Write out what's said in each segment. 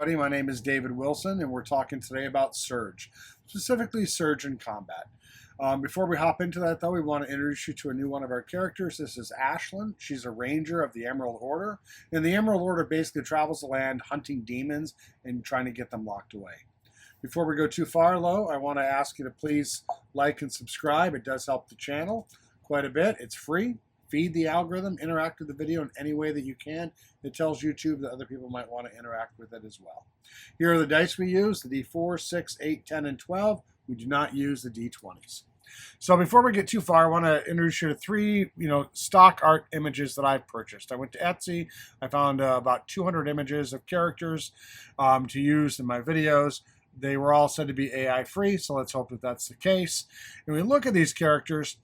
My name is David Wilson, and we're talking today about Surge, specifically Surge in combat. Before we hop into that, though, we want to introduce you to a new one of our characters. This is Ashlyn. She's a ranger of the Emerald Order, and the Emerald Order basically travels the land hunting demons and trying to get them locked away. Before we go too far, though, I want to ask you to please like and subscribe. It does help the channel quite a bit. It's free. Feed the algorithm, interact with the video in any way that you can. It tells YouTube that other people might want to interact with it as well. Here are the dice we use, the D4, 6, 8, 10, and 12. We do not use the D20s. So before we get too far, I want to introduce you to three, stock art images that I've purchased. I went to Etsy. I found about 200 images of characters to use in my videos. They were all said to be AI free, so let's hope that that's the case. And we look at these characters,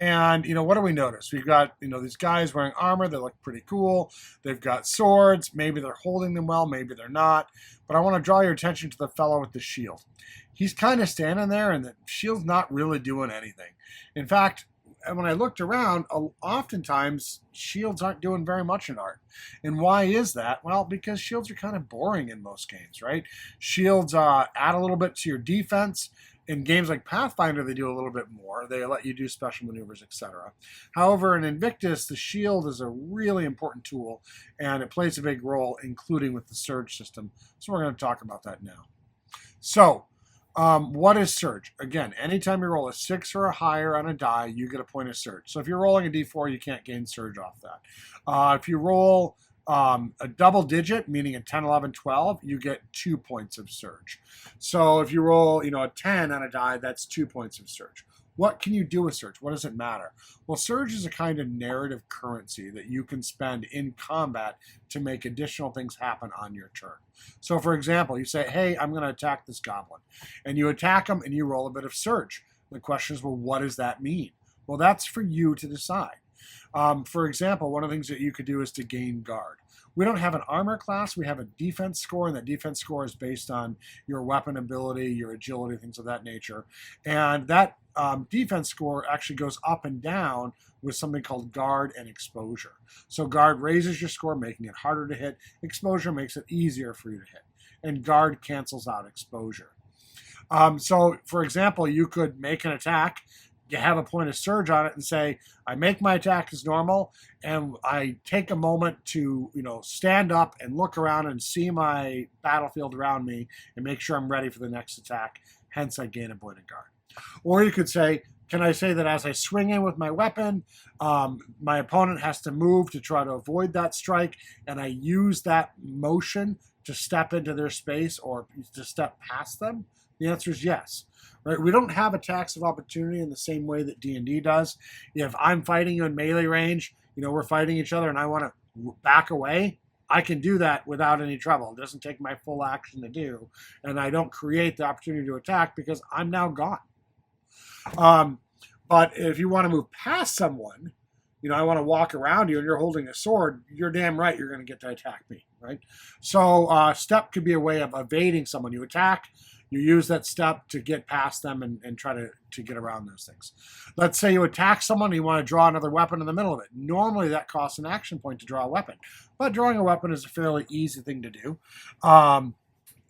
and, what do we notice? We've got, these guys wearing armor. They look pretty cool. They've got swords. Maybe they're holding them well. Maybe they're not. But I want to draw your attention to the fellow with the shield. He's kind of standing there, and the shield's not really doing anything. In fact, when I looked around, oftentimes shields aren't doing very much in art. And why is that? Well, because shields are kind of boring in most games, right? Shields add a little bit to your defense. In games like Pathfinder, they do a little bit more. They let you do special maneuvers, etc. However, in Invictus, the shield is a really important tool, and it plays a big role, including with the Surge system. So we're going to talk about that now. So, what is Surge? Again, anytime you roll a 6 or a higher on a die, you get a point of Surge. So if you're rolling a D4, you can't gain Surge off that. If you roll a double digit, meaning a 10, 11, 12, you get 2 points of Surge. So if you roll, a 10 on a die, that's 2 points of Surge. What can you do with Surge? What does it matter? Well, Surge is a kind of narrative currency that you can spend in combat to make additional things happen on your turn. So for example, you say, hey, I'm going to attack this goblin. And you attack him and you roll a bit of Surge. The question is, well, what does that mean? Well, that's for you to decide. For example, one of the things that you could do is to gain guard. We don't have an armor class, we have a defense score, and that defense score is based on your weapon ability, your agility, things of that nature. And that defense score actually goes up and down with something called guard and exposure. So guard raises your score, making it harder to hit. Exposure makes it easier for you to hit. And guard cancels out exposure. So, for example, you could make an attack, you have a point of Surge on it, and say, I make my attack as normal, and I take a moment to, stand up and look around and see my battlefield around me and make sure I'm ready for the next attack. Hence, I gain a point of guard. Or you could say, can I say that as I swing in with my weapon, my opponent has to move to try to avoid that strike, and I use that motion to step into their space or to step past them? The answer is yes. Right? We don't have attacks of opportunity in the same way that D&D does. If I'm fighting you in melee range, we're fighting each other and I want to back away, I can do that without any trouble. It doesn't take my full action to do, and I don't create the opportunity to attack because I'm now gone. But if you want to move past someone, I want to walk around you and you're holding a sword, you're damn right you're going to get to attack me, right? So step could be a way of evading someone. You attack, you use that step to get past them and try to get around those things. Let's say you attack someone and you want to draw another weapon in the middle of it. Normally that costs an action point to draw a weapon, but drawing a weapon is a fairly easy thing to do.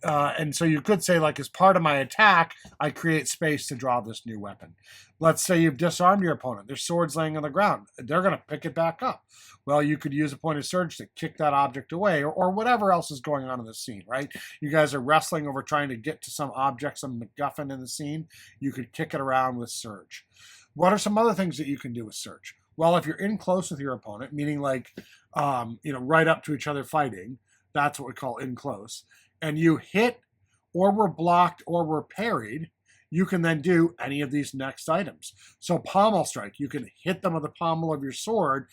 And so you could say, as part of my attack, I create space to draw this new weapon. Let's say you've disarmed your opponent. Their sword's laying on the ground. They're going to pick it back up. Well, you could use a point of Surge to kick that object away or whatever else is going on in the scene, right? You guys are wrestling over trying to get to some object, some MacGuffin in the scene. You could kick it around with Surge. What are some other things that you can do with Surge? Well, if you're in close with your opponent, meaning right up to each other fighting, that's what we call in close, and you hit or were blocked or were parried, you can then do any of these next items. So pommel strike, you can hit them with the pommel of your sword,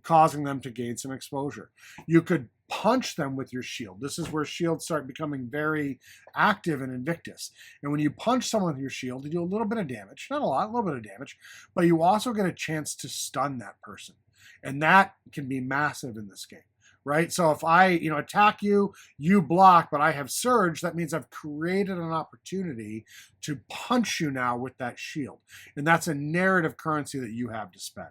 causing them to gain some exposure. You could punch them with your shield. This is where shields start becoming very active in Invictus. And when you punch someone with your shield, you do a little bit of damage. Not a lot, a little bit of damage. But you also get a chance to stun that person. And that can be massive in this game. right? So if I, attack you, you block, but I have surge, that means I've created an opportunity to punch you now with that shield. And that's a narrative currency that you have to spend.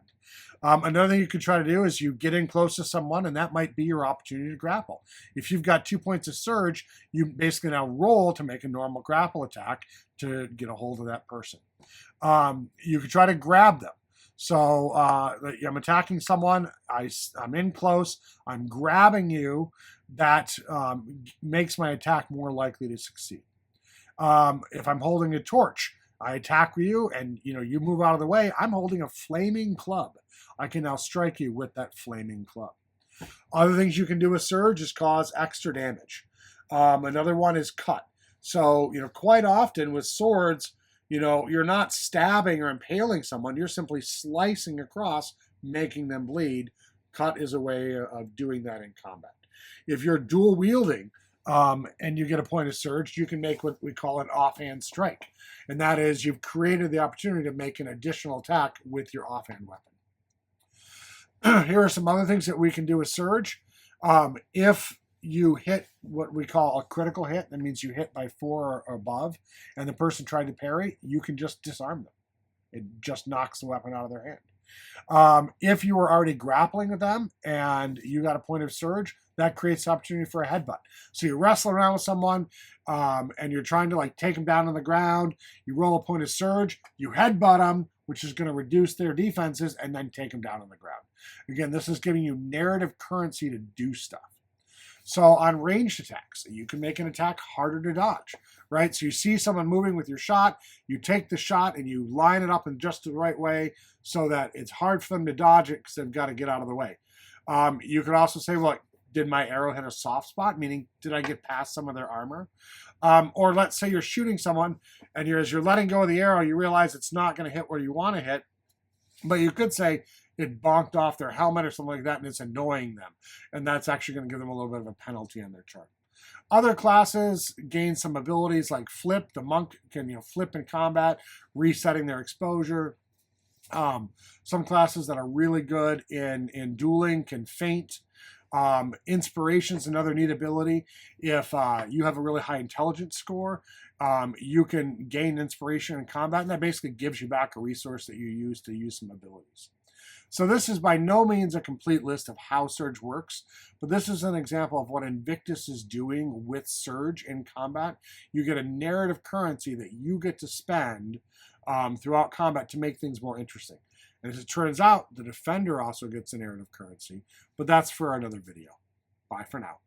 Another thing you could try to do is you get in close to someone, and that might be your opportunity to grapple. If you've got 2 points of surge, you basically now roll to make a normal grapple attack to get a hold of that person. You could try to grab them. So I'm attacking someone, I'm in close, I'm grabbing you, that makes my attack more likely to succeed. If I'm holding a torch, I attack you and you move out of the way, I'm holding a flaming club. I can now strike you with that flaming club. Other things you can do with surge is cause extra damage. Another one is cut. So, quite often with swords, you're not stabbing or impaling someone, you're simply slicing across, making them bleed. Cut is a way of doing that in combat. If you're dual wielding and you get a point of surge, you can make what we call an offhand strike. And that is you've created the opportunity to make an additional attack with your offhand weapon. Here are some other things that we can do with surge. If you hit what we call a critical hit, that means you hit by 4 or above, and the person tried to parry, you can just disarm them. It just knocks the weapon out of their hand. If you were already grappling with them and you got a point of surge, that creates the opportunity for a headbutt. So you wrestle around with someone and you're trying to take them down on the ground, you roll a point of surge, you headbutt them, which is going to reduce their defenses, and then take them down on the ground. Again, this is giving you narrative currency to do stuff. So on ranged attacks, you can make an attack harder to dodge, right? So you see someone moving with your shot, you take the shot and you line it up in just the right way so that it's hard for them to dodge it because they've got to get out of the way. You could also say, well, did my arrow hit a soft spot? Meaning, did I get past some of their armor? Or let's say you're shooting someone and as you're letting go of the arrow, you realize it's not going to hit where you want to hit. But you could say it bonked off their helmet or something like that, and it's annoying them. And that's actually going to give them a little bit of a penalty on their chart. Other classes gain some abilities like flip. The monk can flip in combat, resetting their exposure. Some classes that are really good in dueling can feint. Inspiration's another neat ability. If you have a really high intelligence score, you can gain inspiration in combat, and that basically gives you back a resource that you use to use some abilities. So this is by no means a complete list of how Surge works, but this is an example of what Invictus is doing with Surge in combat. You get a narrative currency that you get to spend throughout combat to make things more interesting. And as it turns out, the defender also gets a narrative currency, but that's for another video. Bye for now.